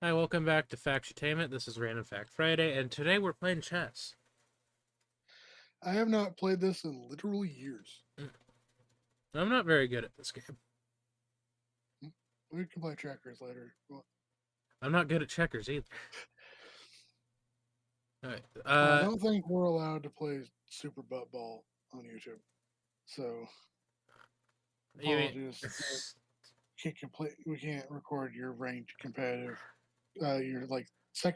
Hi, welcome back to Factutainment. This is Random Fact Friday, and today we're playing chess. I have not played this in literal years. Mm. I'm not very good at this game. We can play checkers later. I'm not good at checkers either. All right. I don't think we're allowed to play Super Butt Ball on YouTube. So You mean apologies. We can't record your ranked competitive. You're like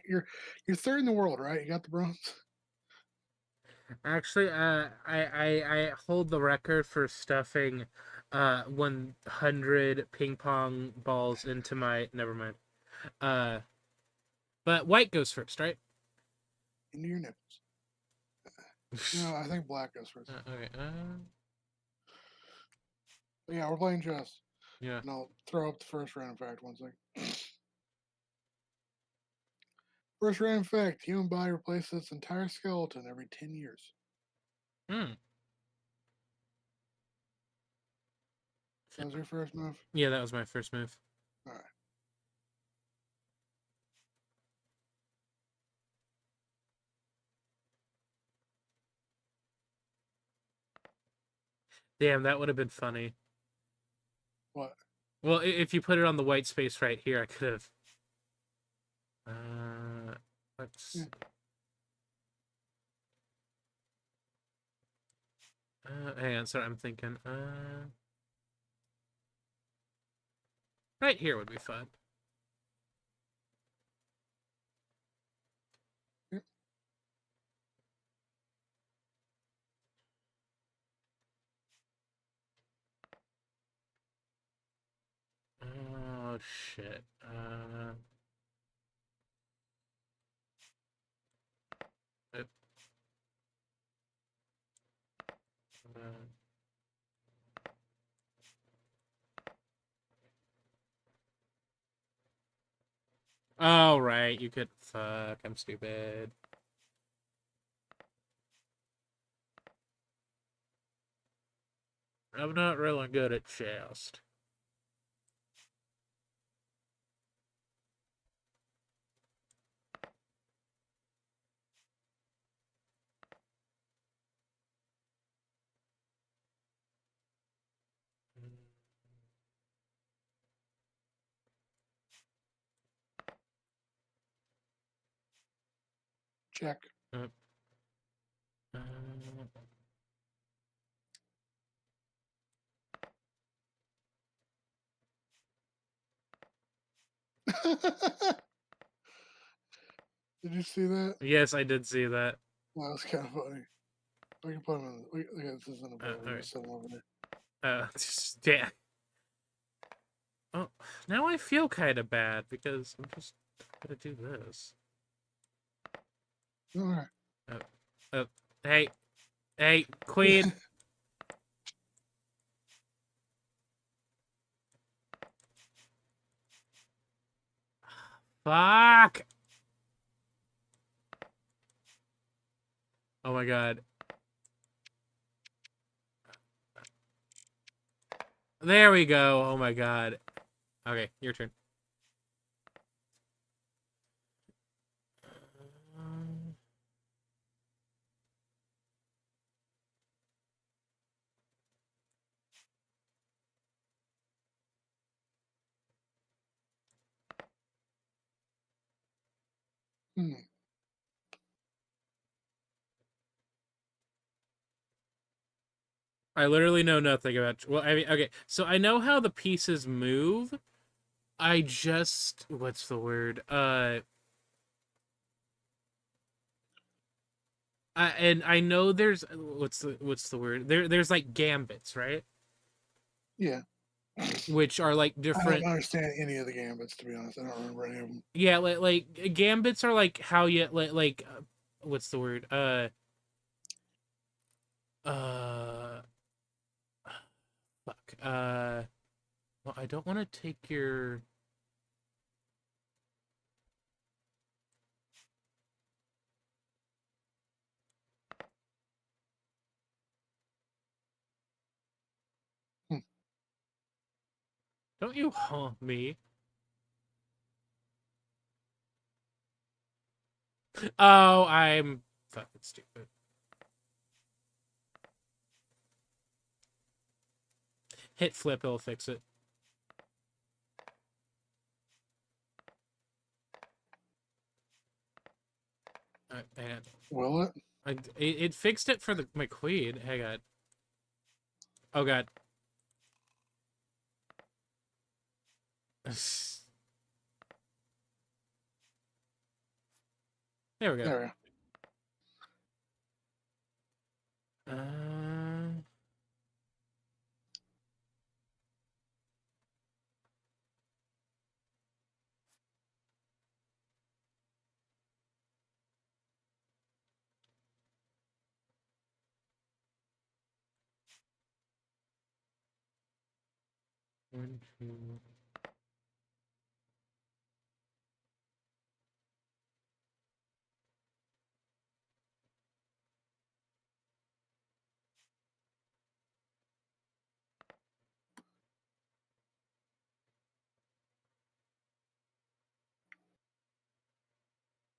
you're third in the world, right? You got the bronze. actually, I hold the record for stuffing 100 ping pong balls into my. Never mind. Uh, but white goes first, right? Into your nipples. No, I think black goes first. Okay. But yeah, we're playing chess. Yeah. And I'll throw up the first random fact one second. First random fact: human body replaces its entire skeleton every 10 years. Hmm. That was your first move. Yeah, that was my first move. All right. Damn, that would have been funny. What? Well, if you put it on the white space right here, I could have. Yeah. Let's. Hang on, sorry, I'm thinking. Right here would be fun. Yeah. Oh shit. Uh, uh, oh right, you could. Fuck, I'm stupid. I'm not really good at chess. Check. Uh, uh, Did you see that? yes, I did see that. That was kind of funny. We can put him in. Okay, this isn't a boat. We All can right. just set him over there. Yeah. Oh, now I feel kind of bad because I'm just gonna do this. All right. Uh, uh, hey, hey, queen. Fuck. Oh my god. There we go. Oh my god. Okay, your turn. Hmm. I literally know nothing about. Well, I mean, okay. So I know how the pieces move. I just what's the word? And I know there's what's the word? There's like gambits, right? Yeah. Which are like I don't different. understand any of the gambits, to be honest. I don't remember any of them. Yeah, like gambits are like how you like what's the word? Uh, fuck. Well, I don't want to take your. Hmm. Don't you haunt me? Oh, I'm fucking stupid. Hit flip, it'll fix it. Hang on. Will it? It fixed it for my queen. Hang on. Oh god. There we go. There we go. Uh, 1, 2.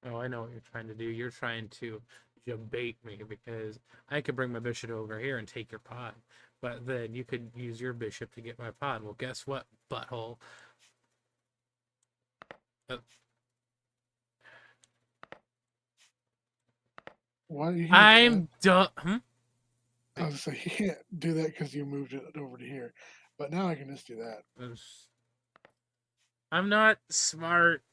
Oh, I know what you're trying to do. You're trying to bait me because I could bring my bishop over here and take your pawn, but then you could use your bishop to get my pawn. Well, guess what, butthole? Uh, Why you can't do that? I'm done. I was gonna say you can't do that because you moved it over to here, but now I can just do that. I'm not smart.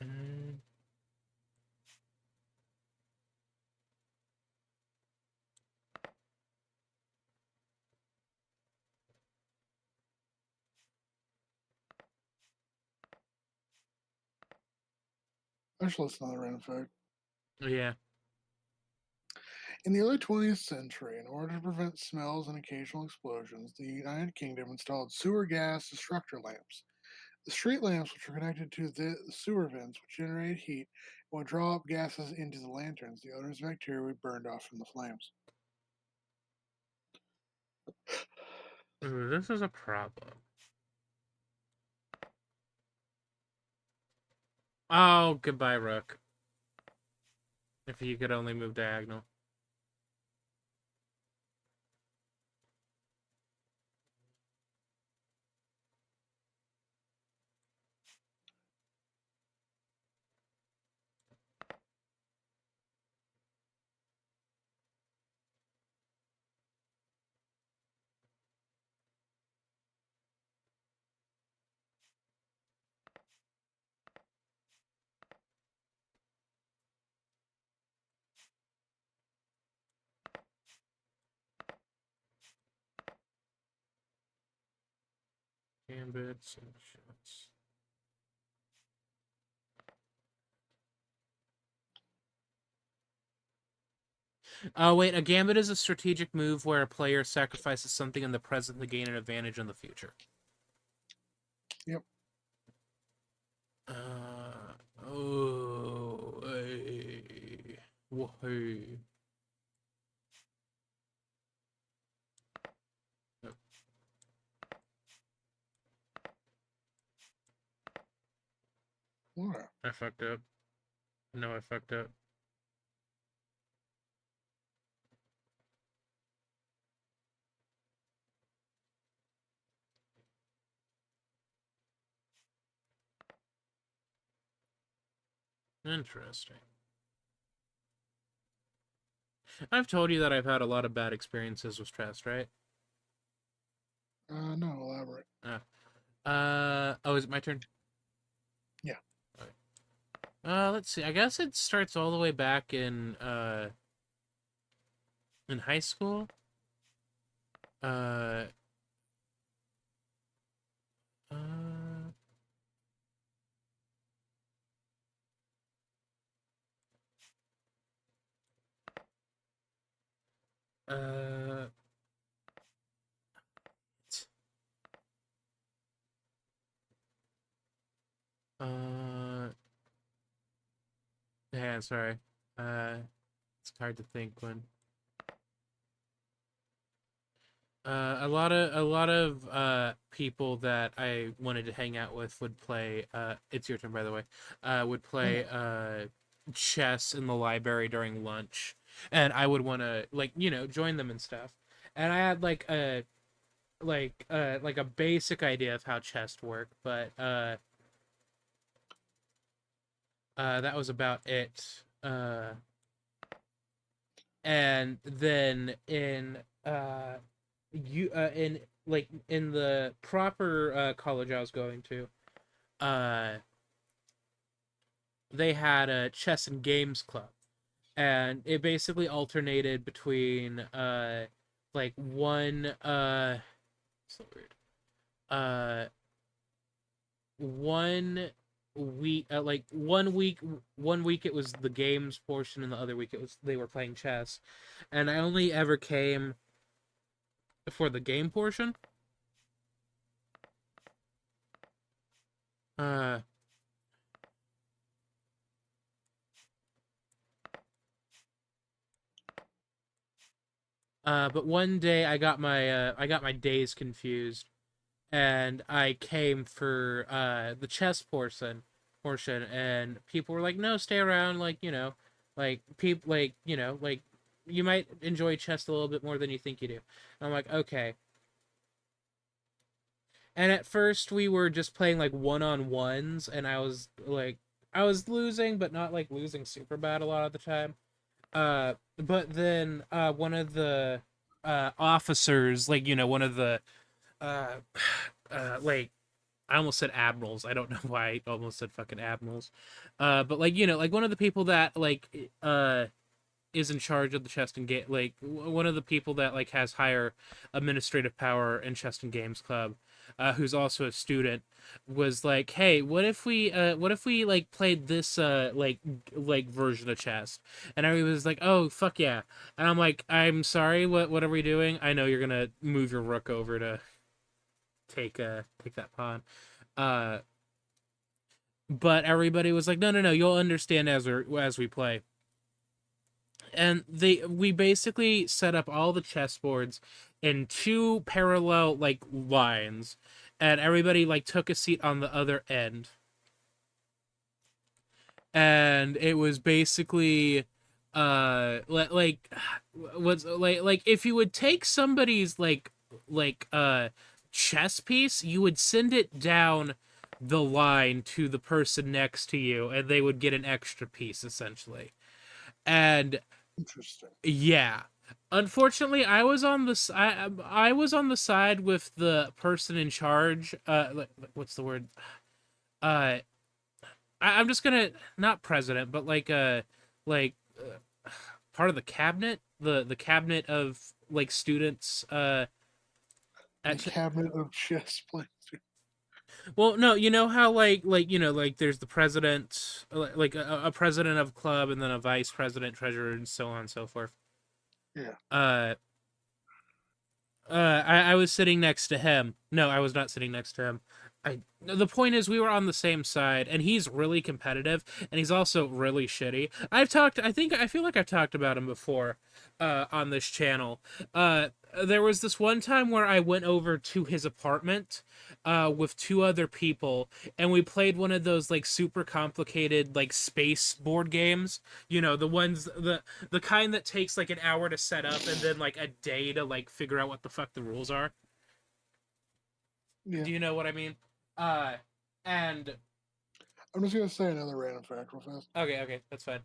Mm, Actually, it's not a random fact. yeah. In the early 20th century, in order to prevent smells and occasional explosions, the United Kingdom installed sewer gas destructor lamps. The street lamps, which were connected to the sewer vents, which generated heat and would draw up gases into the lanterns. The odors and bacteria would be burned off from the flames. Ooh, this is a problem. Oh, goodbye, rook. If you could only move diagonal. Gambits and shots. Oh, wait. A gambit is a strategic move where a player sacrifices something in the present to gain an advantage in the future. Yep. Oh, hey. Hey. Nope, Alright. I fucked up. No, I fucked up. Interesting. I've told you that I've had a lot of bad experiences with chess, right? No, elaborate. Oh, is it my turn? Yeah. Okay. Let's see. I guess it starts all the way back in high school. Uh, uh, uh, uh, yeah, sorry. It's hard to think when. A lot of people that I wanted to hang out with would play. It's your turn, by the way. Would I play know. chess in the library during lunch, and I would want to join them and stuff. And I had like a basic idea of how chess worked, but that was about it. And then in in the proper college I was going to, uh they had a chess and games club, and it basically alternated between like one what's the word uh one week like 1 week it was the games portion, and the other week it was they were playing chess, and I only ever came for the game portion. uh but one day I got my days confused, and I came for the chess portion, and people were like, "No, stay around, like people like you might enjoy chess a little bit more than you think you do." And I'm like, "Okay." And at first we were just playing like one-on-ones, and I was losing, but not like losing super bad a lot of the time. But then one of the officers, one of the uh like I almost said admirals. I don't know why I almost said fucking admirals. But like one of the people that is in charge of the Cheston Game, like one of the people that like has higher administrative power in Cheston Games Club, who's also a student, was like, "Hey, what if we like played this like version of chess?" And everybody was like, "Oh, fuck yeah!" And I'm like, "I'm sorry, what are we doing? I know you're gonna move your rook over to take that pawn." Uh, but everybody was like, "No, you'll understand as we play." And we basically set up all the chessboards in two parallel like lines, and everybody like took a seat on the other end, and it was basically like what's like if you would take somebody's like chess piece, you would send it down the line to the person next to you, and they would get an extra piece essentially. And Interesting. yeah. Unfortunately, I was on the side with the person in charge. What's the word? Uh, I'm just gonna not president, but like part of the cabinet, the cabinet of like students. The At cabinet of chess playing. well, no, you know how like there's the president, like a president of club, and then a vice president, treasurer, and so on and so forth. Yeah. Uh, I was sitting next to him. No, I was not sitting next to him. The point is we were on the same side, and he's really competitive, and he's also really shitty. I feel like I've talked about him before on this channel. There was this one time where I went over to his apartment with two other people, and we played one of those like super complicated like space board games. The kind that takes like an hour to set up and then like a day to like figure out what the fuck the rules are. Yeah. Do you know what I mean? Uh, and I'm just gonna say another random fact real fast. okay, that's fine.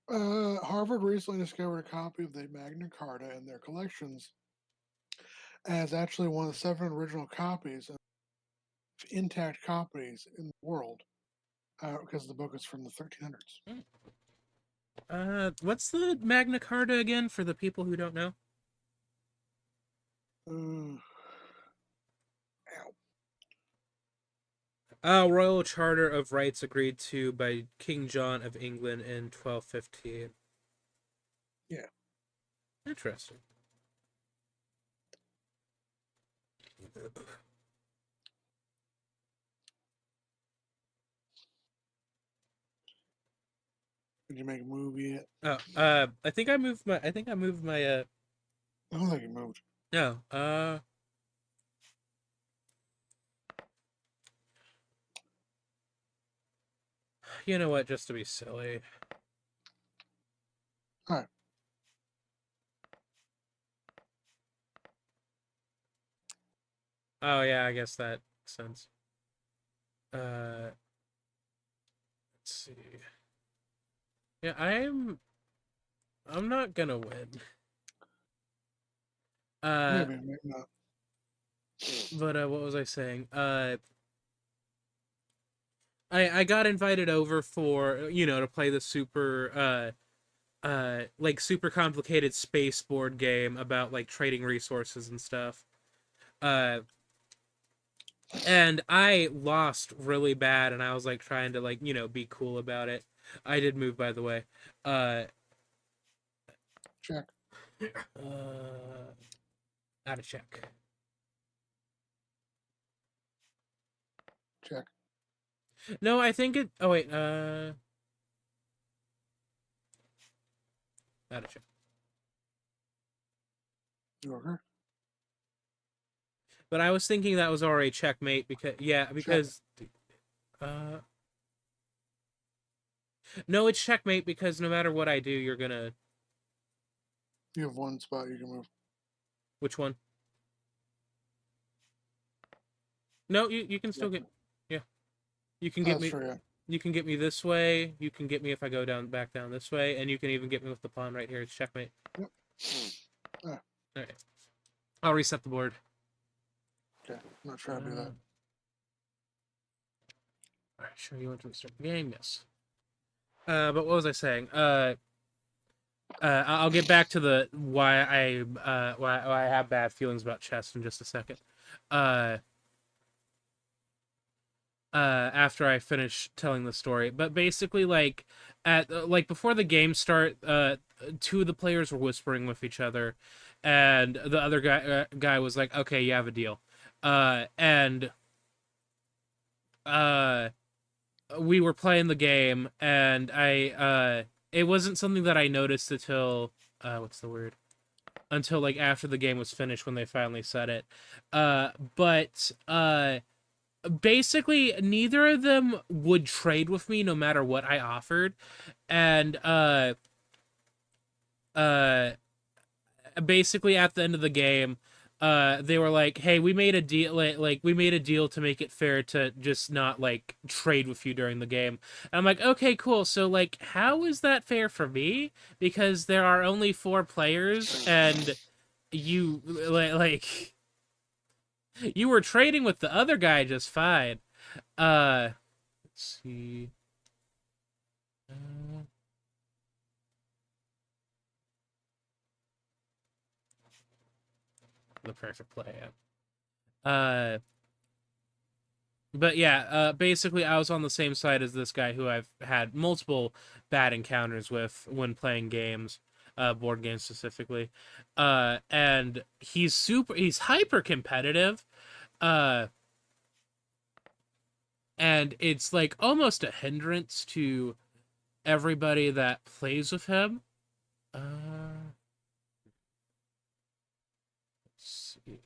Harvard recently discovered a copy of the Magna Carta in their collections as actually one of the 7 original copies of intact copies in the world because the book is from the 1300s. What's the Magna Carta again for the people who don't know? Uh, ow. Royal Charter of Rights agreed to by King John of England in 1215. Yeah. Interesting. Did you make a move yet? Oh, I think I moved my. I think I moved my. I don't think you moved. No. You know what? Just to be silly. All right. Oh yeah, I guess that makes sense. Uh, let's see. Yeah, I'm not gonna win. Uh, Maybe, maybe not. but what was I saying? I got invited over for to play the like super complicated space board game about like trading resources and stuff. Uh, and I lost really bad, and I was like trying to like be cool about it. I did move, by the way. Uh, Check. Out of check. Check. No, I think it. Oh wait. Out of check. You okay? But I was thinking that was already checkmate Check. because uh no, it's checkmate because no matter what I do, you're gonna. You have one spot you can move. Which one? No, you can still Yep. get. Yeah, you can Oh, get that's me. true. Yeah. You can get me this way. You can get me if I go down back down this way, and you can even get me with the pawn right here. It's checkmate. Yep. Ah, All right, I'll reset the board. okay. I'm not sure how to do that. All right, sure you want to restart the game? Yes. But what was I saying? I'll get back to the why I have bad feelings about chess in just a second. Uh, After I finish telling the story. But basically, like at like before the game start, two of the players were whispering with each other, and the other guy was like, "Okay, you have a deal," and uh, we were playing the game, and it wasn't something that I noticed until what's the word? Until like after the game was finished when they finally said it. But basically neither of them would trade with me no matter what I offered, and uh basically at the end of the game they were like, hey, we made a deal, like we made a deal to make it fair to just not like trade with you during the game. And I'm like, okay, cool, so like how is that fair for me, because there are only 4 players and you like you were trading with the other guy just fine. Let's see. Uh, the perfect play. Uh, but yeah, basically, I was on the same side as this guy who I've had multiple bad encounters with when playing games, board games specifically. And he's hyper competitive. Uh, and it's like almost a hindrance to everybody that plays with him. Let's see.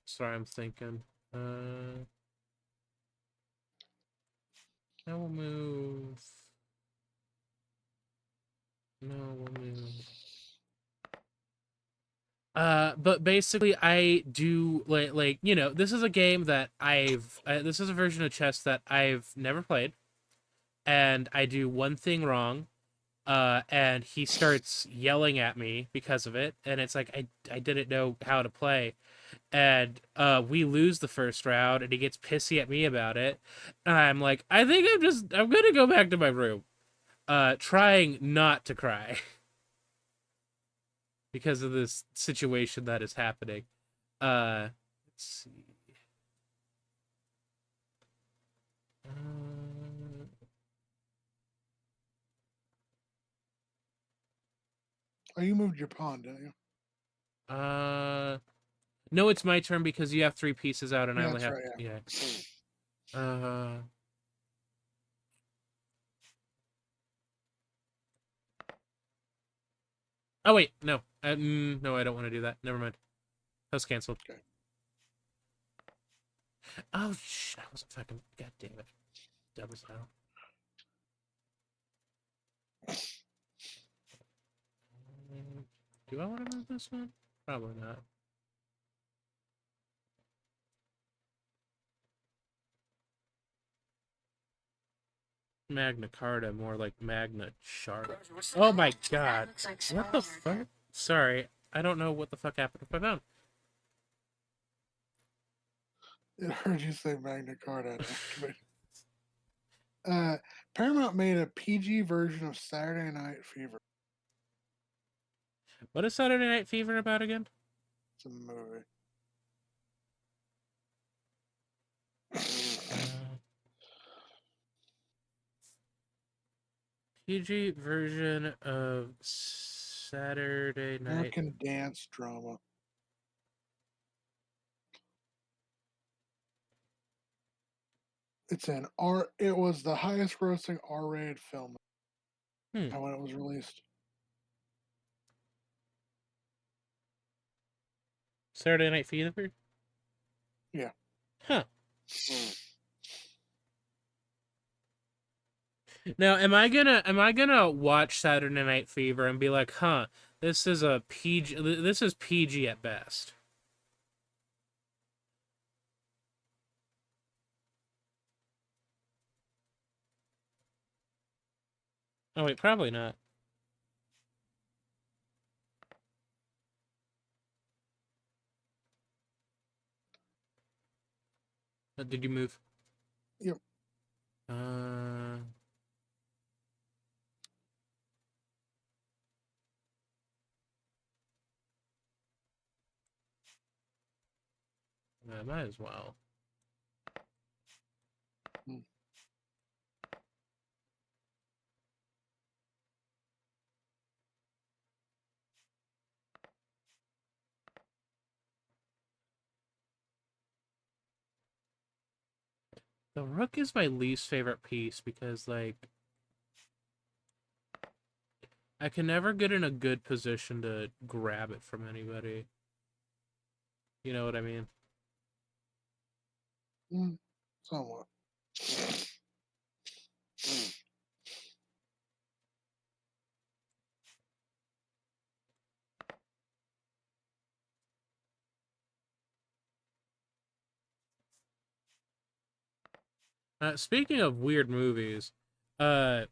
Sorry, I'm thinking. I will move. No, we'll move. But basically, I do like this is a game that this is a version of chess that I've never played, and I do one thing wrong, and he starts yelling at me because of it, and it's like I didn't know how to play, and we lose the first round, and he gets pissy at me about it, and I'm like, I think I'm gonna go back to my room, trying not to cry because of this situation that is happening. Let's see. Oh, you moved your pawn, didn't you? Uh, No, it's my turn because you have 3 pieces out and I Yeah, only that's have right. yeah. Yeah. Uh. Oh wait, no. No, I don't want to do that. Never mind. That's canceled. Okay. Oh I wasn't fucking. God damn it. Dumb as hell. Do I want to move this one? Probably not. Magna Carta, more like Magna Charta. Oh my god. What the fuck? Sorry. I don't know what the fuck happened with my phone. It heard you say Magna Carta and activated. Paramount made a PG version of Saturday Night Fever. What is Saturday Night Fever about again? It's a movie. Uh, PG version of Saturday Night. American dance drama. It's an R. It was the highest grossing R-rated film Hmm. when it was released. Saturday Night Fever? Yeah. Huh. Now, am I gonna watch Saturday Night Fever and be like, huh, this is a PG, this is PG at best. Oh wait, probably not. Did you move? Yep. Uh, I might as well. Hmm. The rook is my least favorite piece because, like, I can never get in a good position to grab it from anybody. You know what I mean? Somewhat. Speaking of weird movies, uh,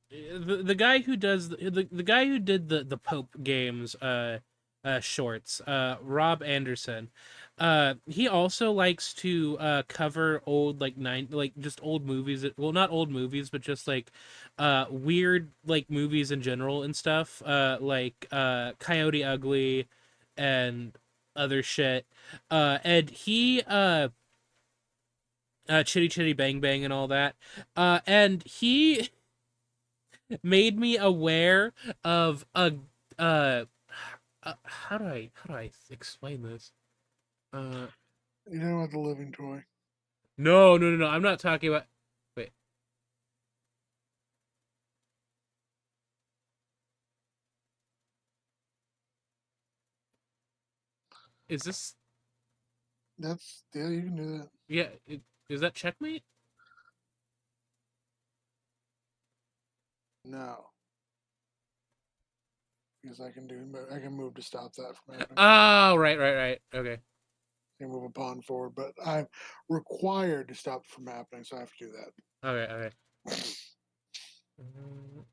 the guy who does the guy who did the Pope games shorts, Rob Anderson, he also likes to cover old like just old movies, well, not old movies but just like weird like movies in general and stuff, like Coyote Ugly and other shit, and he Chitty Chitty Bang Bang and all that, and he made me aware of a uh, how do I explain this? Uh, You know about the living toy? no. I'm not talking about. Wait, is this? That's yeah. You can do that. Yeah, is that checkmate? No, because I can move to stop that from happening. Oh, right. Okay, I can move a pawn forward, but I'm required to stop it from happening, so I have to do that. okay. Mm,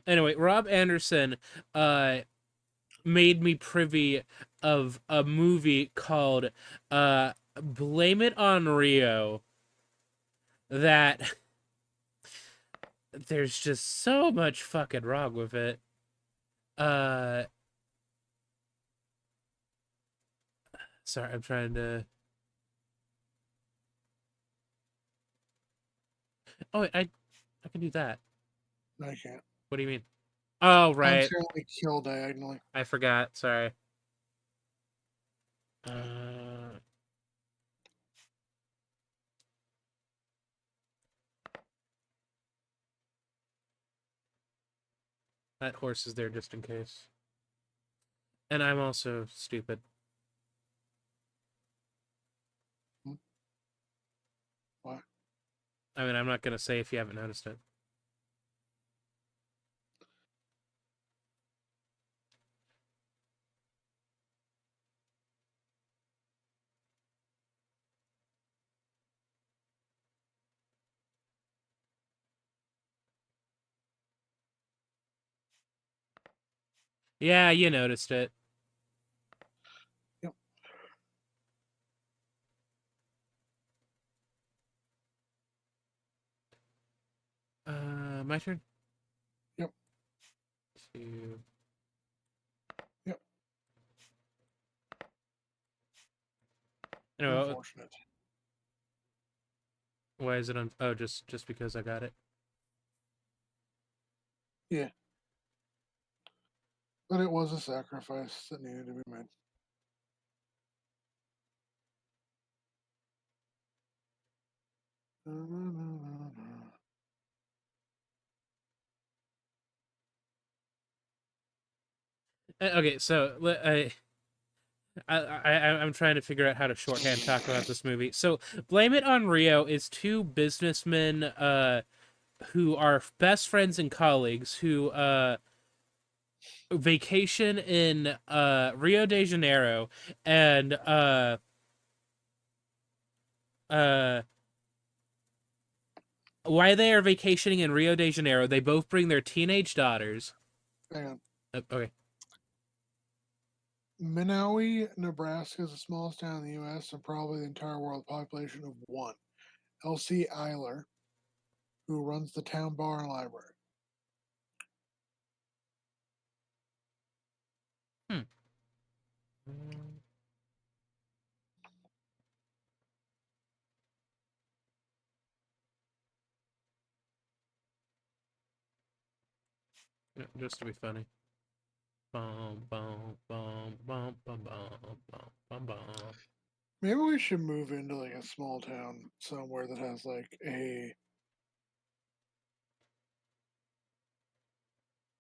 Anyway, Rob Anderson uh made me privy of a movie called Blame It on Rio that there's just so much fucking wrong with it. Uh, Sorry, I'm trying to. Oh, I can do that. No, I can't. What do you mean? Oh, right. Accidentally kill diagonally. I forgot. Sorry. Uh, that horse is there just in case. And I'm also stupid. Hmm, Why? I mean, I'm not gonna say if you haven't noticed it. Yeah, you noticed it. Yep. My turn. Yep. Two. Yep. Anyway, Unfortunate. why is it on? Oh, just because I got it. Yeah. But it was a sacrifice that needed to be made. Okay, so I'm trying to figure out how to shorthand talk about this movie. So, Blame It on Rio is two businessmen who are best friends and colleagues who vacation in Rio de Janeiro, and uh while they are vacationing in Rio de Janeiro, they both bring their teenage daughters. Hang on. Okay. Manawi, Nebraska is the smallest town in the U.S. and probably the entire world population of one. Elsie Eiler, who runs the town bar and library. Hmm. Yeah, just to be funny. Bum, bum, bum, bum, bum, bum, bum, bum, bum. Maybe we should move into like a small town somewhere that has like a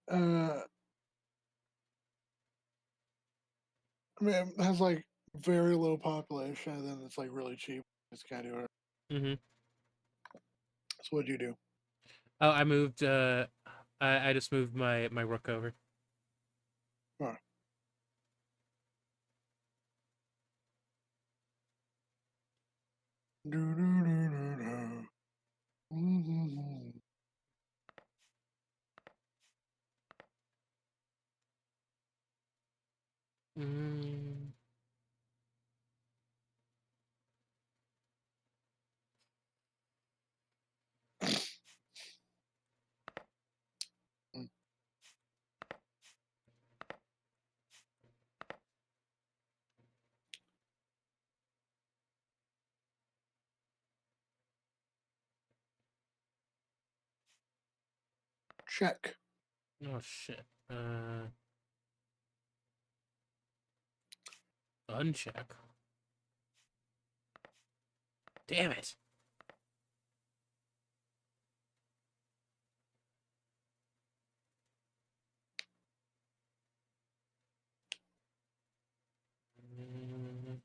uh I mean it has like very low population and then it's like really cheap. It's kind of Mm-hmm. so what'd you do? Oh, I moved. I just moved my rook over. Huh. Do, do, do, do, do. Mhm. Mm. Check. Oh shit. Uncheck. Damn it. Mm.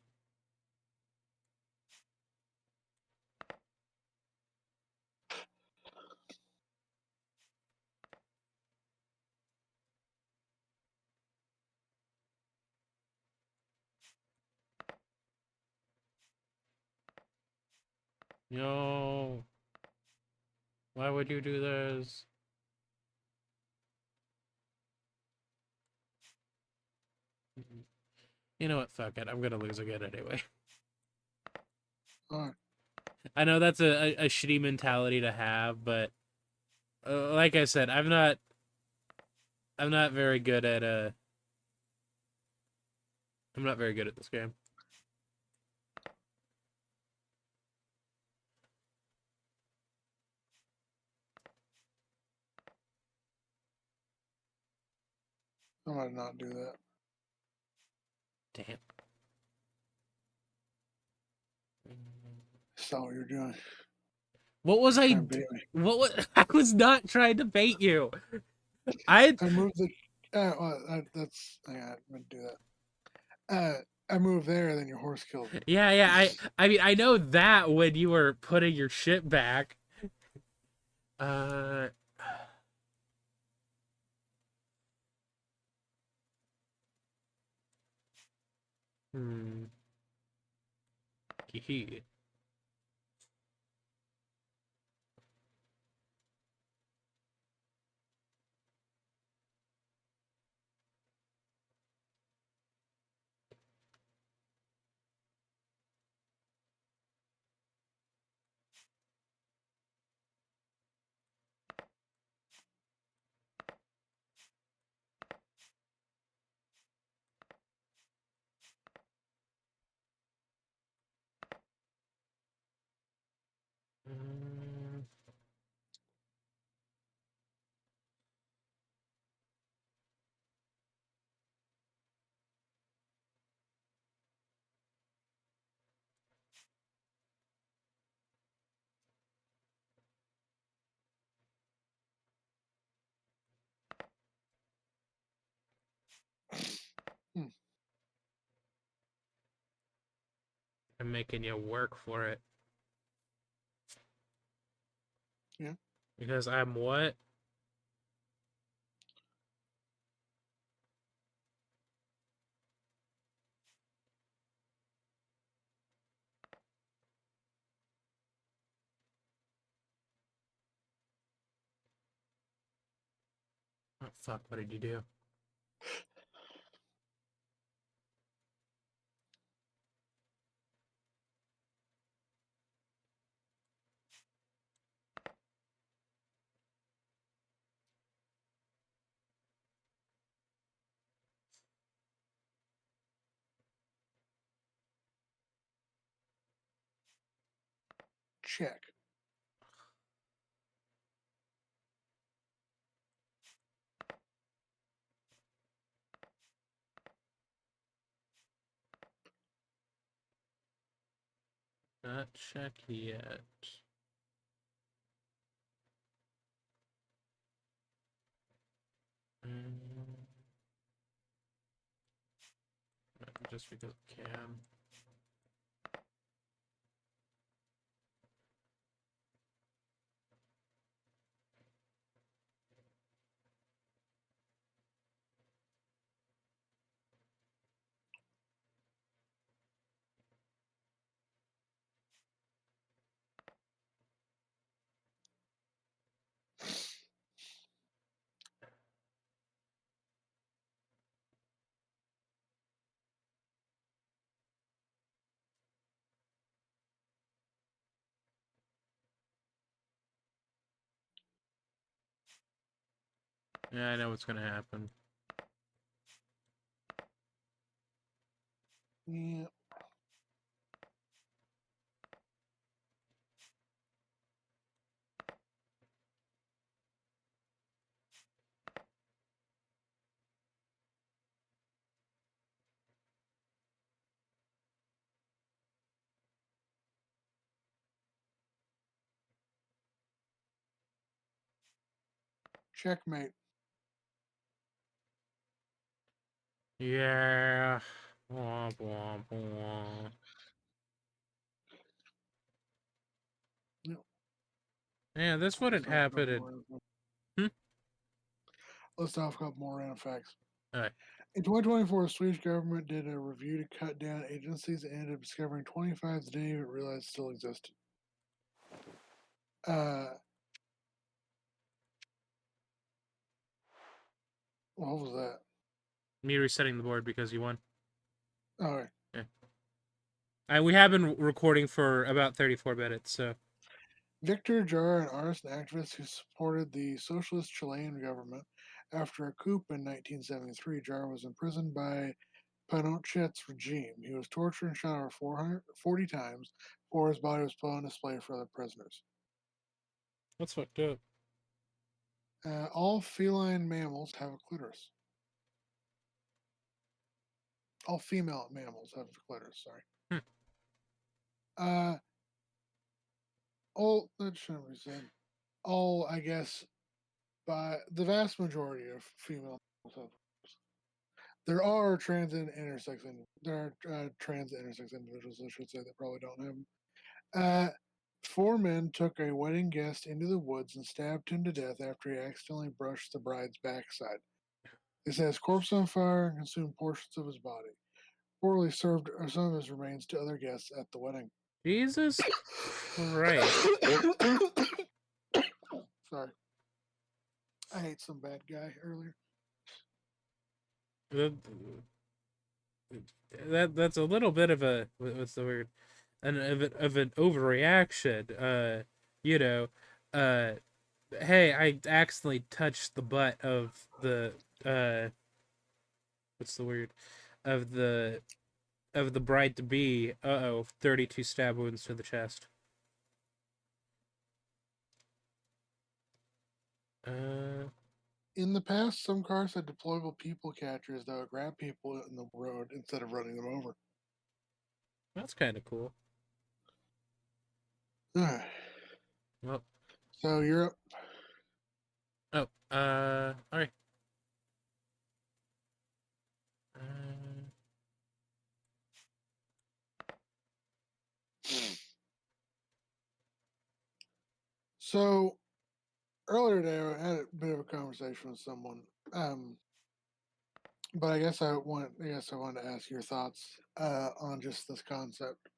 No. Why would you do this? You know what? Fuck it. I'm gonna lose again anyway. All right. I know that's a shitty mentality to have, but like I said, I'm not very good at I'm not very good at this game. I'm gonna not do that. Damn. That's not what you're doing. What was You're I? trying to bait me. What was? I was not trying to bait you. I I moved the. That's. Yeah, I'm gonna do that. I moved there, then your horse killed me. yeah. I mean I know that when you were putting your shit back. Uh. Hmm. Hee. Mm, Hmm. I'm making you work for it Yeah. because I'm what? Oh fuck! What did you do? Check. Not check yet. Mm, just because I can. Yeah, I know what's gonna happen. Yeah. Checkmate. Yeah. Womp womp womp. No. Yeah, this Let's wouldn't talk about happen at. more. Hmm? Let's talk about more random facts. Alright. In 2024, the Swedish government did a review to cut down agencies and ended up discovering 25 that didn't even realize still existed. Uh, what was that? Me resetting the board because you won. All right. Yeah. And we have been recording for about 34 minutes, so. Victor Jara, an artist and activist who supported the socialist Chilean government after a coup in 1973, Jara was imprisoned by Pinochet's regime. He was tortured and shot over 440 times before his body was put on display for other prisoners. That's fucked up. All feline mammals have a clitoris. all female mammals have clitoris. Sorry. Hmm. Uh, all that shouldn't be said. All, I guess, by the vast majority of female mammals have. There are trans and intersex, and there are trans and intersex individuals, I should say, that probably don't have them. Uh, Four men took a wedding guest into the woods and stabbed him to death after he accidentally brushed the bride's backside. They set his corpse on fire and consumed portions of his body. Poorly served some of his remains to other guests at the wedding. Jesus Christ. Sorry, I ate some bad guy earlier. That, that's a little bit of a what's the word? An overreaction. You know, uh, hey, I accidentally touched the butt of the what's the word? Of the bride to be. 32 stab wounds to the chest. Uh, In the past, some cars had deployable people catchers that would grab people in the road instead of running them over. that's kind of cool. Alright, Well, so you're up. oh, all right. Uh, So earlier today, I had a bit of a conversation with someone. Um, but I guess I wanted to ask your thoughts on just this concept.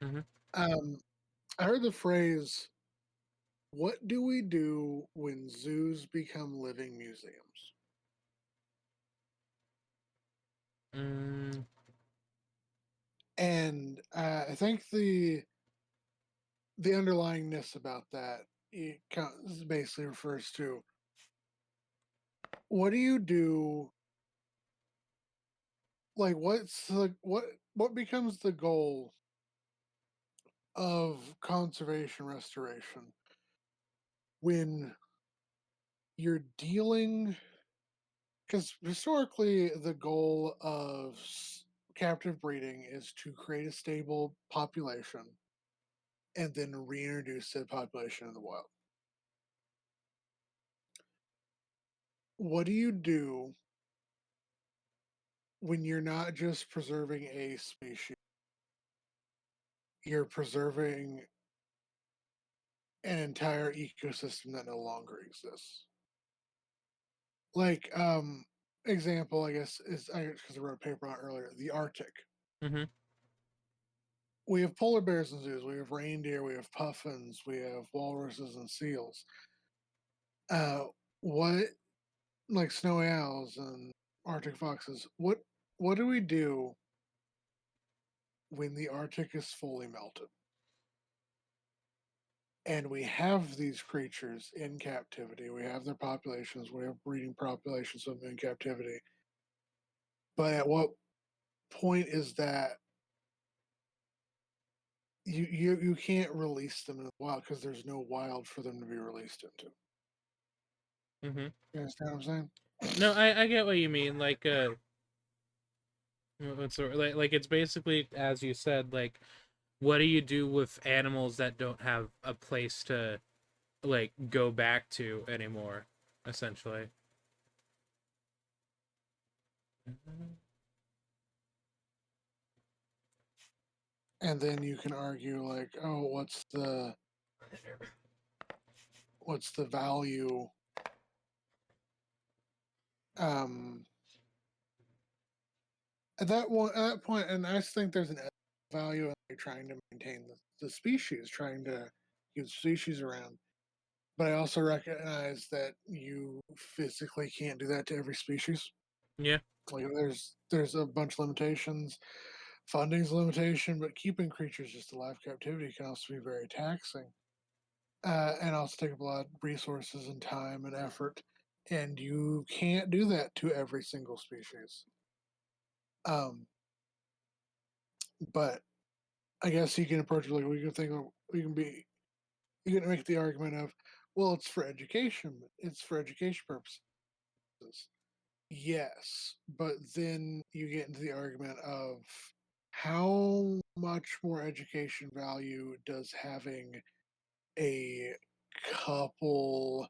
mhm. Um, I heard the phrase, "What do we do when zoos become living museums?" Mm, And I think the underlyingness about that basically refers to what do you do, like what becomes the goal of conservation restoration when you're dealing, because historically the goal of captive breeding is to create a stable population and then reintroduce the population in the wild. What do you do when you're not just preserving a species, you're preserving an entire ecosystem that no longer exists? Like, example, I guess, is because I wrote a paper on it earlier, the Arctic. mhm. We have polar bears in zoos, we have reindeer, we have puffins, we have walruses and seals. Uh, what, like snowy owls and Arctic foxes, what do we do when the Arctic is fully melted? And we have these creatures in captivity. We have their populations. We have breeding populations of them in captivity. But at what point is that you can't release them in the wild because there's no wild for them to be released into? Mhm. You understand what I'm saying? No, I get what you mean. Like like it's basically as you said. Like, what do you do with animals that don't have a place to like go back to anymore? Essentially. Mhm. And then you can argue like, oh, what's the value? Um, at that point, and I just think there's an value in like, trying to maintain the species, trying to keep the species around. But I also recognize that you physically can't do that to every species. Yeah. Like there's a bunch of limitations. Funding's a limitation, but keeping creatures just alive captivity can also be very taxing, and also take up a lot of resources and time and effort. And you can't do that to every single species. Um, but I guess you can approach it like we can think of, we can be you can make the argument of, well, it's for education. It's for education purposes. Yes, but then you get into the argument of how much more education value does having a couple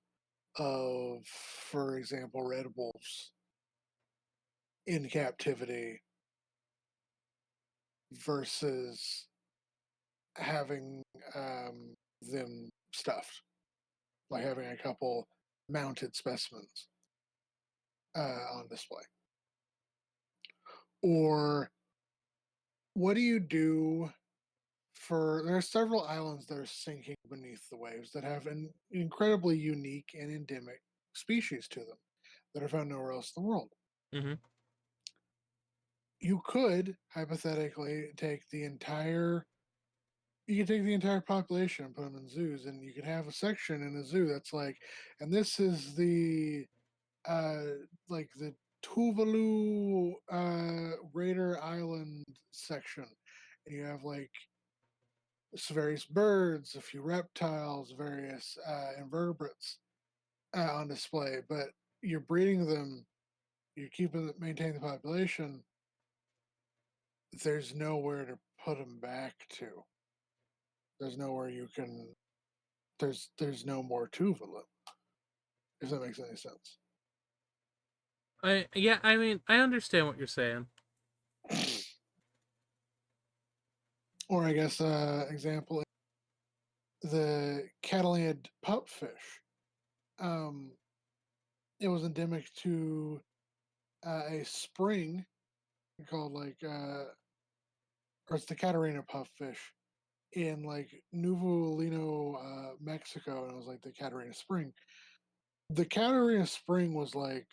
of, for example, red wolves in captivity versus having them stuffed, like having a couple mounted specimens on display. Or what do you do for? There are several islands that are sinking beneath the waves that have an incredibly unique and endemic species to them that are found nowhere else in the world. Mm-hmm. You could hypothetically take the entire you could take the entire population and put them in zoos, and you could have a section in a zoo that's like, and this is the uh like the Tuvalu Raider Island section, and you have like various birds, a few reptiles, various invertebrates on display, but you're breeding them, you're keeping maintaining the population. There's nowhere to put them back to. There's nowhere you can. There's no more Tuvalu, if that makes any sense. I mean, I understand what you're saying. Or I guess example, the Catalina pupfish. Um, it was endemic to a spring called like, or it's the Catarina puffish in like Nuevo Lino, Mexico, and it was like the Catarina Spring. The Catarina Spring was like,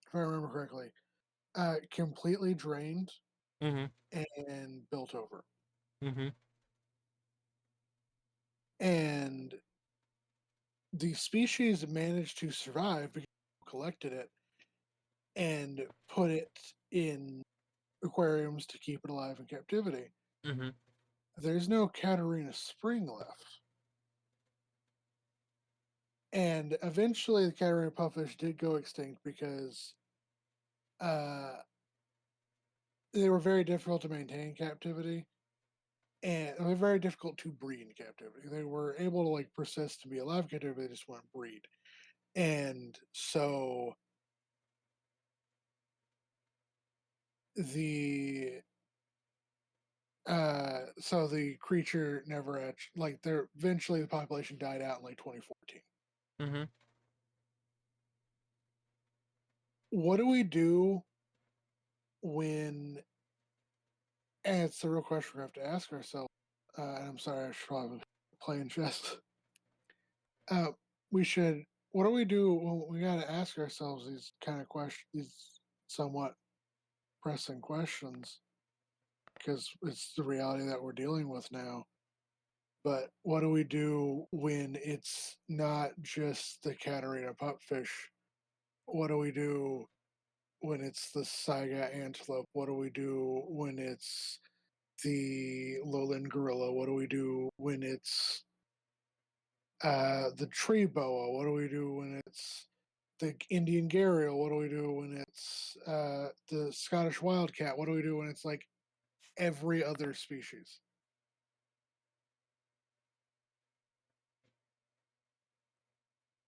if I remember correctly, completely drained Mm-hmm. and built over. Mm-hmm. And the species managed to survive because people collected it and put it in aquariums to keep it alive in captivity. Mm-hmm. There's no Catarina Spring left. And eventually the Catarina puffish did go extinct because uh, they were very difficult to maintain in captivity, and they were very difficult to breed in captivity. They were able to like persist to be alive in captivity, they just wouldn't breed. And the so the creature never actually, like, there eventually the population died out in like 2014. Mm-hmm. What do we do when, and it's the real question we have to ask ourselves, and I'm sorry, I should probably be playing chess. Uh, we should. What do we do? Well, we got to ask ourselves these kind of questions, these somewhat pressing questions, because it's the reality that we're dealing with now. But what do we do when it's not just the Catarina pupfish? What do we do when it's the Saiga antelope? What do we do when it's the lowland gorilla? What do we do when it's the tree boa? What do we do when it's the Indian gharial? What do we do when it's the Scottish wildcat? What do we do when it's like every other species?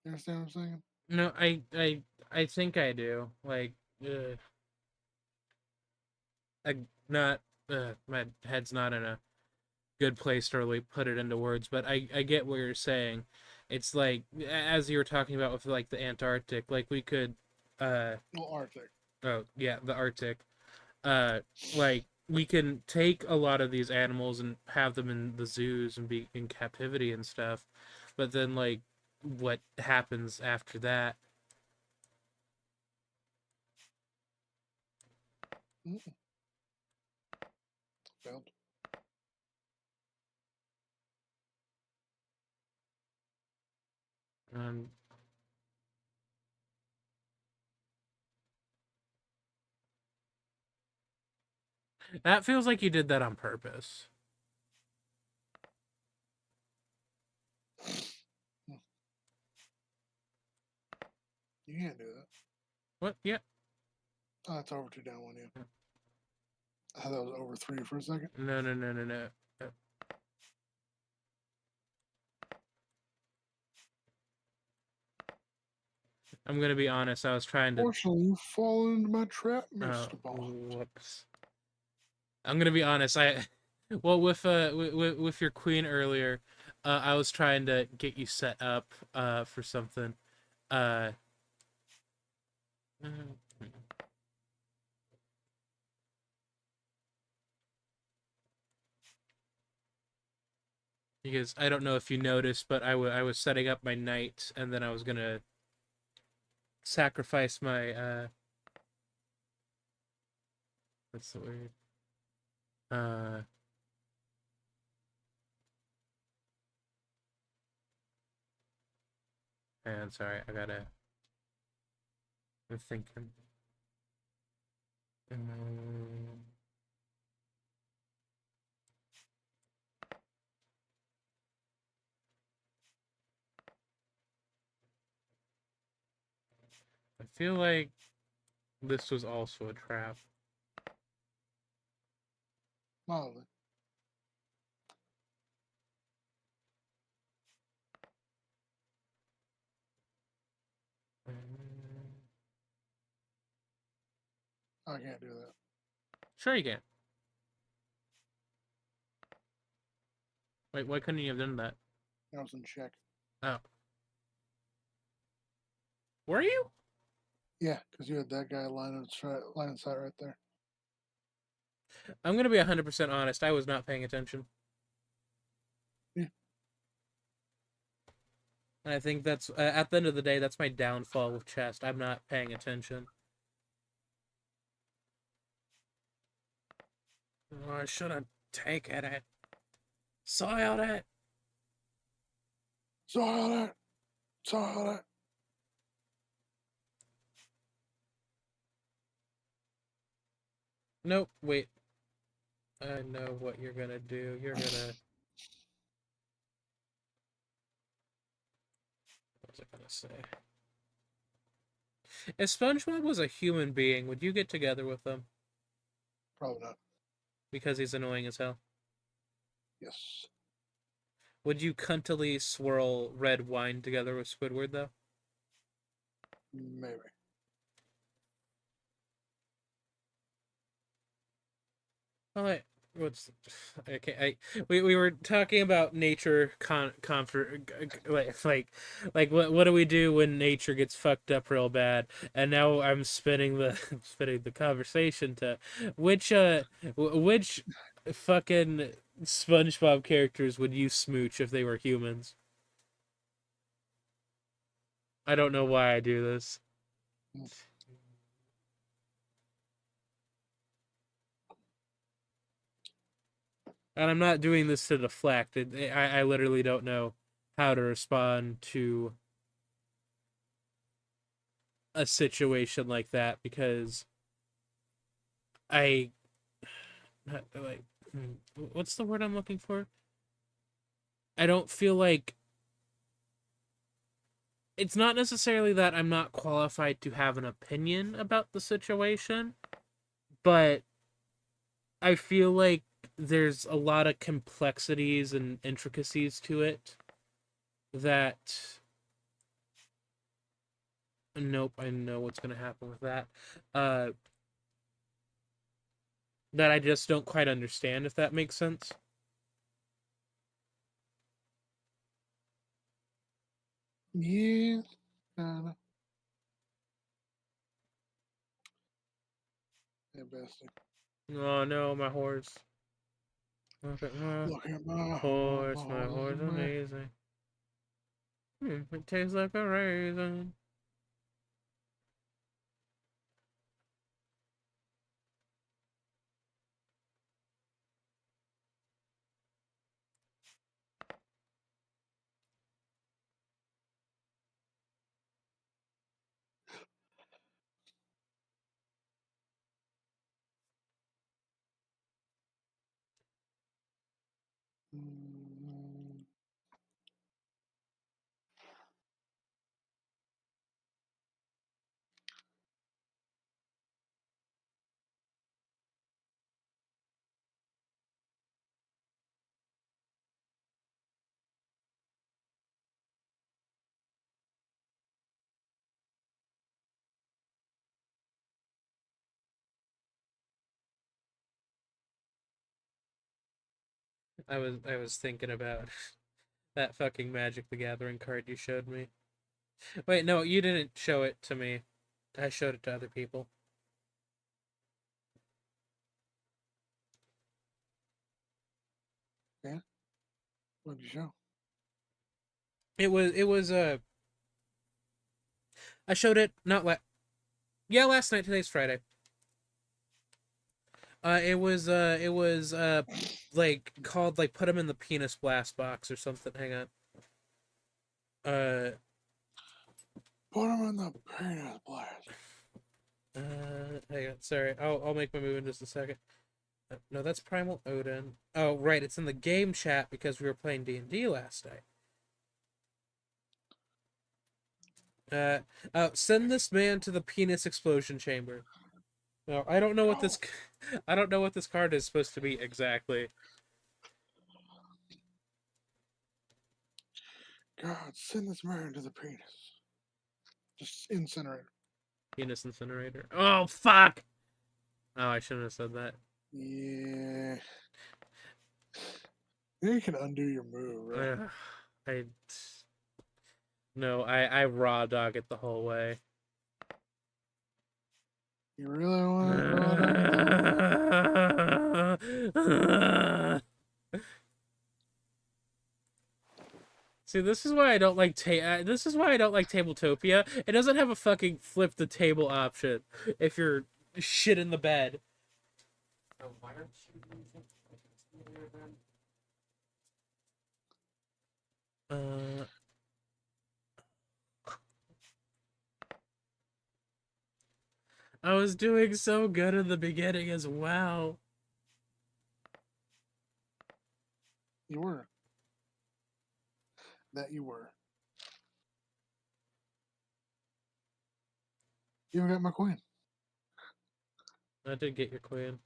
You understand what I'm saying? No, I think I do. Like, I not my head's not in a good place to really put it into words, but I get what you're saying. It's like as you were talking about with like the Antarctic, like we could, uh, Well, Arctic. oh yeah, the Arctic, uh, like we can take a lot of these animals and have them in the zoos and be in captivity and stuff, but then like what happens after that? Mm-mm, failed. Um, that feels like you did that on purpose. Mm, you can't do that. What? Yeah. Oh, that's over two down one, yeah. I thought that was over three for a second. No, no, no, no, no. I'm gonna be honest. I was trying to. Fortunately, you fall into my trap, Oh, Mr. Bond. whoops. I'm gonna be honest. Well, with your queen earlier, I was trying to get you set up for something. Uh, because I don't know if you noticed, but I was setting up my knight, and then I was gonna sacrifice my what's the word? Uh, and sorry, I'm thinking. Um, I feel like this was also a trap. Mildly. Um, I can't do that. Sure, you can. Wait, why couldn't you have done that? I was in check. Oh, were you? Yeah, because you had that guy line of sight right there. I'm gonna be 100% honest. I was not paying attention. Yeah. And I think that's at the end of the day, that's my downfall with chess. I'm not paying attention. Oh, I should have taken it. Soiled it. Saw that. Saw that. Nope. Wait. I know what you're gonna do. You're gonna. What was I gonna say? If SpongeBob was a human being, would you get together with him? Probably not. Because he's annoying as hell. Yes. Would you cuntily swirl red wine together with Squidward though? Maybe. Well, what's okay? We were talking about nature like what do we do when nature gets fucked up real bad? And now I'm spinning the spinning the conversation to which which fucking SpongeBob characters would you smooch if they were humans? I don't know why I do this. Hmm. And I'm not doing this to deflect. I literally don't know how to respond to a situation like that because I like what's the word I'm looking for? I don't feel like it's not necessarily that I'm not qualified to have an opinion about the situation, but I feel like there's a lot of complexities and intricacies to it that nope, I know what's going to happen with that. Uh that I just don't quite understand if that makes sense. Yeah. Kinda. Yeah, bestie. Oh no, my horse. Look at my Look at my horse. My horse. My horse is horse amazing. amazing. It tastes like a raisin. Mm, I was thinking about that fucking Magic the Gathering card you showed me. Wait, no, you didn't show it to me. I showed it to other people. Yeah. What did you show? It was I showed it not yeah, last night. Today's Friday. It was like called like put them in the penis blast box or something. Hang on. Uh Put him in the penis blast. Hang on. Sorry, I'll make my move in just a second. No, that's Primal Odin. Oh, right, it's in the game chat because we were playing D&D last night. Send this man to the penis explosion chamber. No, I don't know what this. I don't know what this card is supposed to be exactly. God, send this man to the penis. Just incinerate. Penis incinerator. Oh fuck! Oh, I shouldn't have said that. Yeah. Then you can undo your move, right? I no, I raw dog it the whole way. You really want to raw dog it though? See, this is why I don't like this is why I don't like Tabletopia. It doesn't have a fucking flip the table option if you're shit in the bed. Oh, why aren't you using I was doing so good in the beginning as well. You were. That you were. You even got my queen. I did get your queen.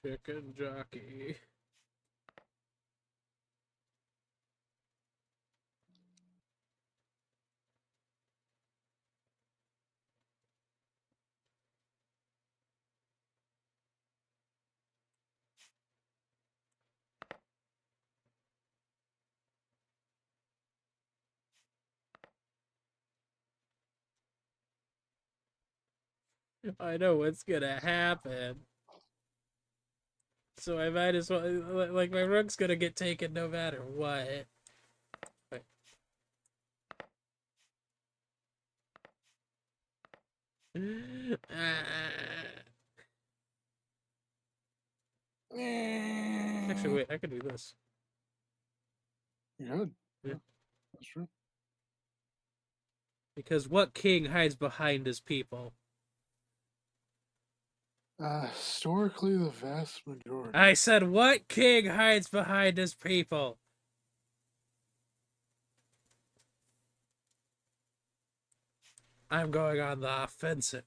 Chicken jockey. I know what's gonna happen. So I might as well, like, my rook's gonna get taken no matter what. Wait. Actually, wait, I could do this. You could. Yeah. That's true. Because what king hides behind his people? Historically, the vast majority. I said, what king hides behind his people? I'm going on the offensive.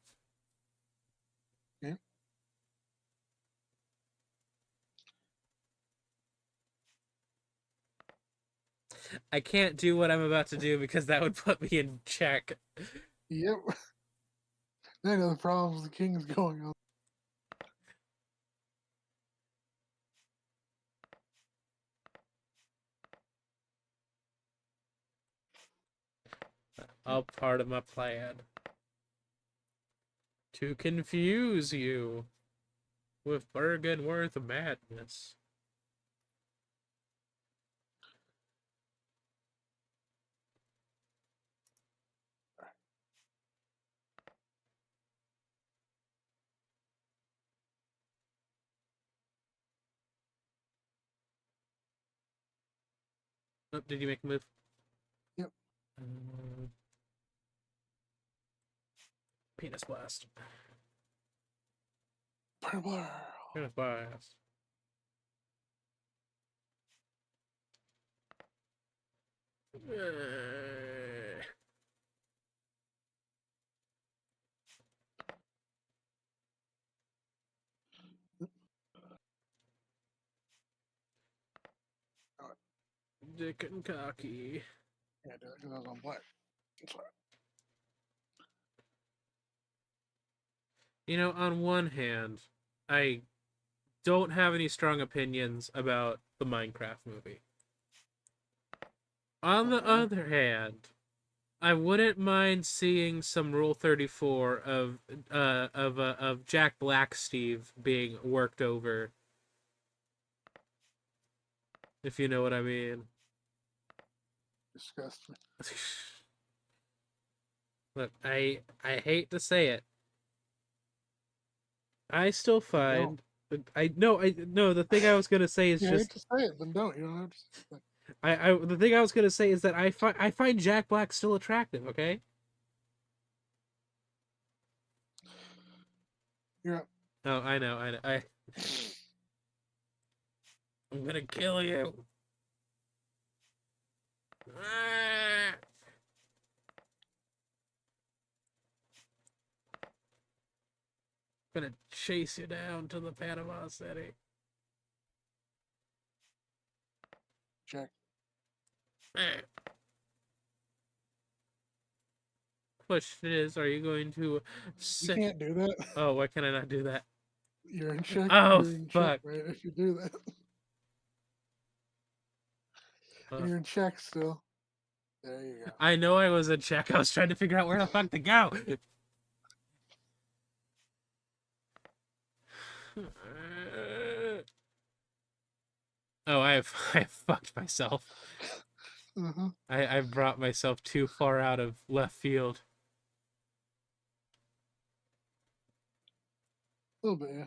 Yeah. I can't do what I'm about to do because that would put me in check. Yep. I know the problems the king is going on. All part of my plan. To confuse you with Bergenworth madness. Oh, did you make a move? Yep. Penis blast. Blah. Penis blast. Dick and cocky. Yeah, do it because I was on black. That's why. You know, on one hand, I don't have any strong opinions about the Minecraft movie. On the Okay. other hand, I wouldn't mind seeing some Rule 34 of Jack Black Steve being worked over, if you know what I mean. Disgusting. Look, I hate to say it. I still Then don't. find I no the thing I was gonna say is You hate just to say it, then don't. You don't have to say it. I the thing I was gonna say is that I find Jack Black still attractive. Okay. You're up. Oh, I know. I'm gonna kill you. Ah! I'm gonna chase you down to the Panama City. Check. Ah. Question is, are you going to You sit? can't do that. Oh, why can I not do that? You're in check. Oh, You're in check, fuck. right? If you do that, Uh, you're in check still. There you go. I know I was in check. I was trying to figure out where the fuck to go. Oh, I fucked myself. Uh-huh. I brought myself too far out of left field. A little bit, yeah.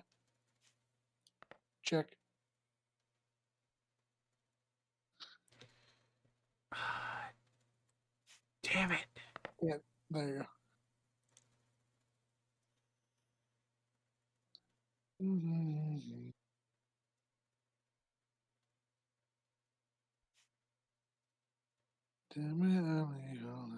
Check. Damn it. Yeah. There you go. Mm-hmm. Damn it, I'm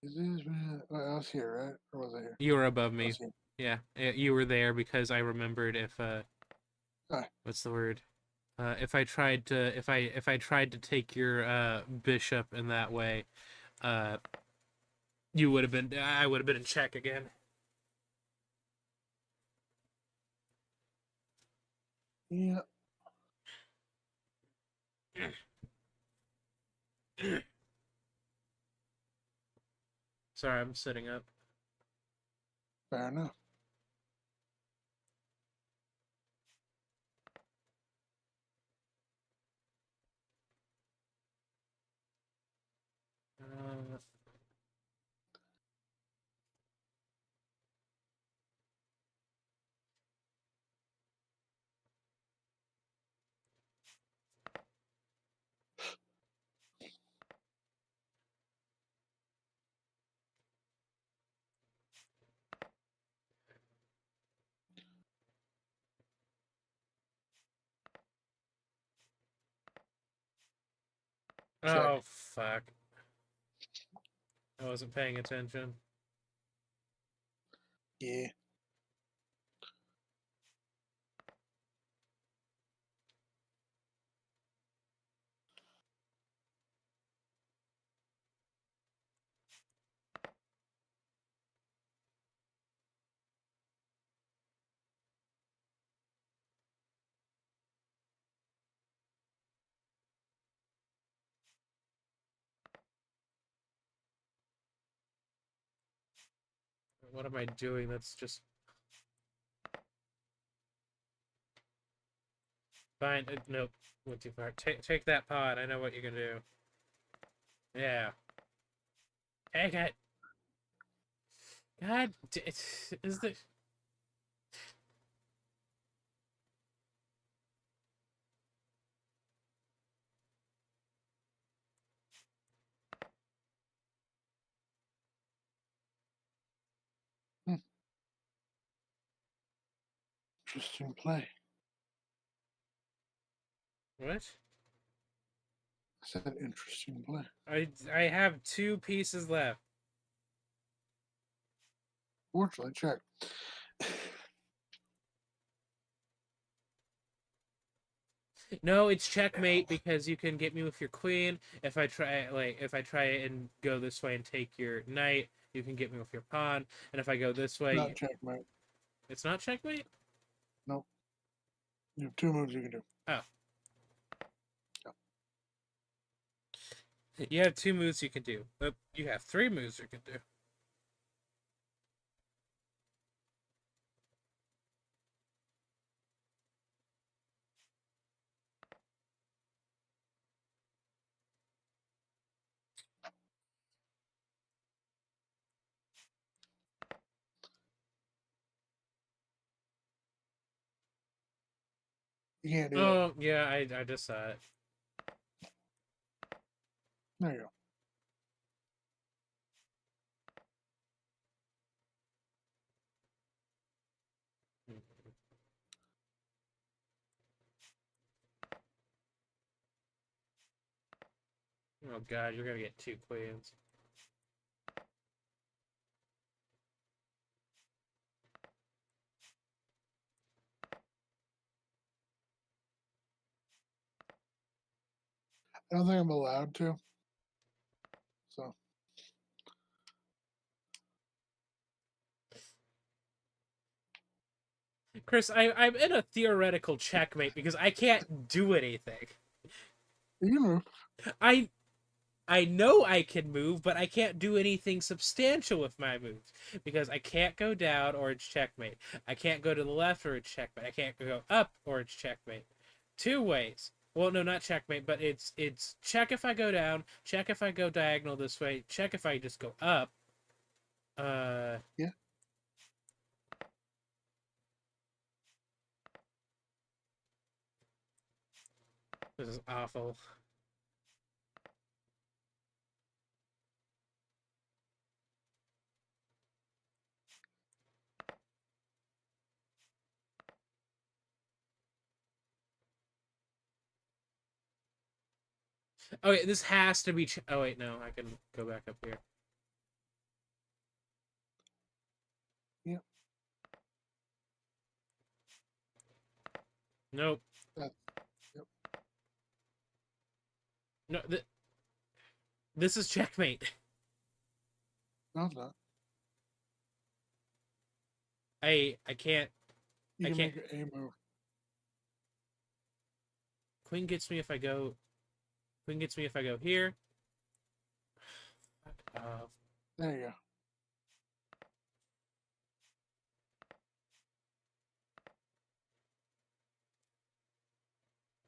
Is this man? I was here, right? Or was I here? You were above I me. was here. Yeah, you were there because I remembered if Hi. what's the word? If I tried to take your bishop in that way, uh you would have been I would have been in check again. Yeah. Sorry, I'm sitting up. Fair enough. Uh, Check. oh fuck. I wasn't paying attention. Yeah. What am I doing? That's just fine. Nope, went too far. Take that pod. I know what you're gonna do. Yeah, take it. God, is the Hmm. Interesting play. what? I said interesting play. I have two pieces left. Fortunately, check. No, it's checkmate because you can get me with your queen. If I try and go this way and take your knight, you can get me with your pawn. And if I go this Not way, checkmate. it's not checkmate. Nope. You have two moves you can do. Oh, Yep. you have two moves you can do. You have three moves you can do. You can't do that. Oh yeah, I just saw it. There you go. Oh god, you're gonna get two queens. I don't think I'm allowed to. So Chris, I'm in a theoretical checkmate because I can't do anything. you can move. I I know I can move, but I can't do anything substantial with my moves because I can't go down or it's checkmate. I can't go to the left or it's checkmate. I can't go up or it's checkmate. Two ways. Well, no, not checkmate, but it's check if I go down, check if I go diagonal this way, check if I just go up. Uh, Yeah. this is awful. Okay, this has to be. Oh wait, no, I can go back up here. Yeah. Nope. That's yep. No, this is checkmate. No, it's not. I can't. You I can can't. make a move. Queen gets me if I go. Queen gets me if I go here. Fuck off. There you go.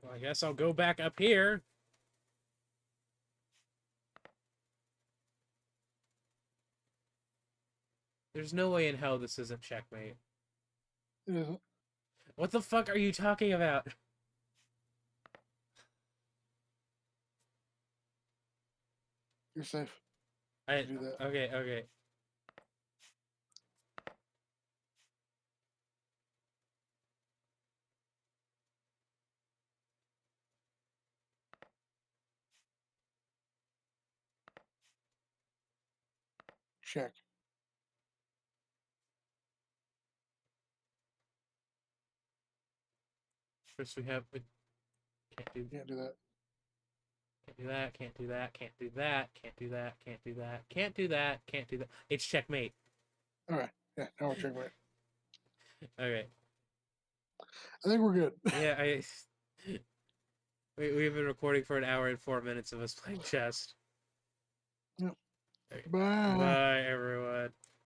Well, I guess I'll go back up here. There's no way in hell this isn't checkmate. It isn't. What the fuck are you talking about? You're safe I to do that. okay. Check. First we have can't do Can't do that. can't do that, can't do that, can't do that, can't do that, can't do that, can't do that, can't do that. It's checkmate. All right. Yeah. Now we're checkmate. Okay. I think we're good. Yeah, we've been recording for an hour and 4 minutes of us playing chess. Yep. Okay. Bye. Bye everyone.